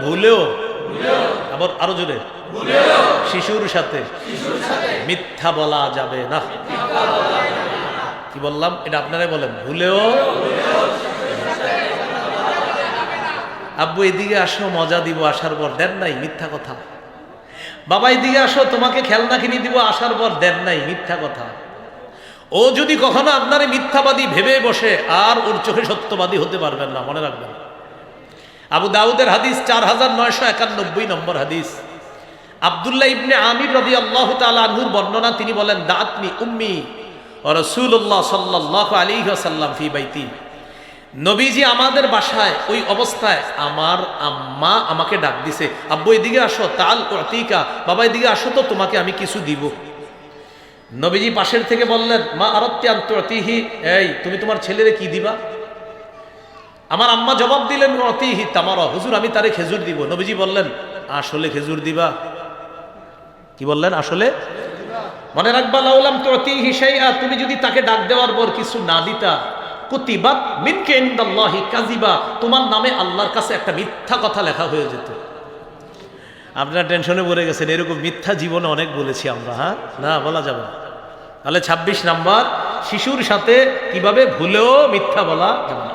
ভুলেও, আবার আরো জোরে, শিশুর সাথে মিথ্যা বলা যাবে না। কি বললাম? এটা আপনারাই বলেন, ভুলেও। আব্বু এদিকে আসো, মজা দিব, আসার পর দেন নাই, মিথ্যা কথা। বাবা এদিকে আসো, তোমাকে খেলনা কিনে দিব, আসার পর দেন নাই, মিথ্যা কথা। ও যদি কখনো আপনারে মিথ্যাবাদী ভেবে বসে, আর ওর চোখে সত্যবাদী হতে পারবেন না, মনে রাখবেন। আবু দাউদের হাদিস 4991 নম্বর হাদিস। আব্দুল্লাহ ইবনে আমির রাদিয়াল্লাহু তাআলা আনহুর বর্ণনা, তিনি বলেন, দাআতনি উম্মি ওয়া রাসূলুল্লাহ সাল্লাল্লাহু আলাইহি ওয়াসাল্লাম ফি বাইতি। নবীজি আমাদের বাসায় ওই অবস্থায় আমার আম্মা আমাকে ডাক দিছে, আব্বু এদিকে আসো, তাল উতিকা, বাবা এদিকে আসো তো, তোমাকে আমি কিছু দিব। নবীজি পাশের থেকে বললেন, মা আরাদতি আন তুতিহি, এই তুমি তোমার ছেলেরে কি দিবা? আমার আম্মা জবাব দিলেন, উতিহি তামারা, হুজুর আমি তারে খেজুর দিব। নবীজি বললেন, আসলে খেজুর দিবা? কি বললেন? আসলে? মনে রাখবা, লাউলাম তুতিহি শাইআ, তুমি যদি তাকে ডাক দেওয়ার পর কিছু না দিতা, কুতিবাত মিনকা ইনদাল্লাহি কাযিবা, তোমার নামে আল্লাহর কাছে একটা মিথ্যা কথা লেখা হয়ে যেত। আপনারা টেনশনে পড়ে গেছেন, এরকম মিথ্যা জীবনে অনেক বলেছি আমরা। হ্যাঁ, না বলা যাবে না। তাহলে 26 নাম্বার, শিশুর সাথে কিভাবে ভুলেও মিথ্যা বলা যাবে না।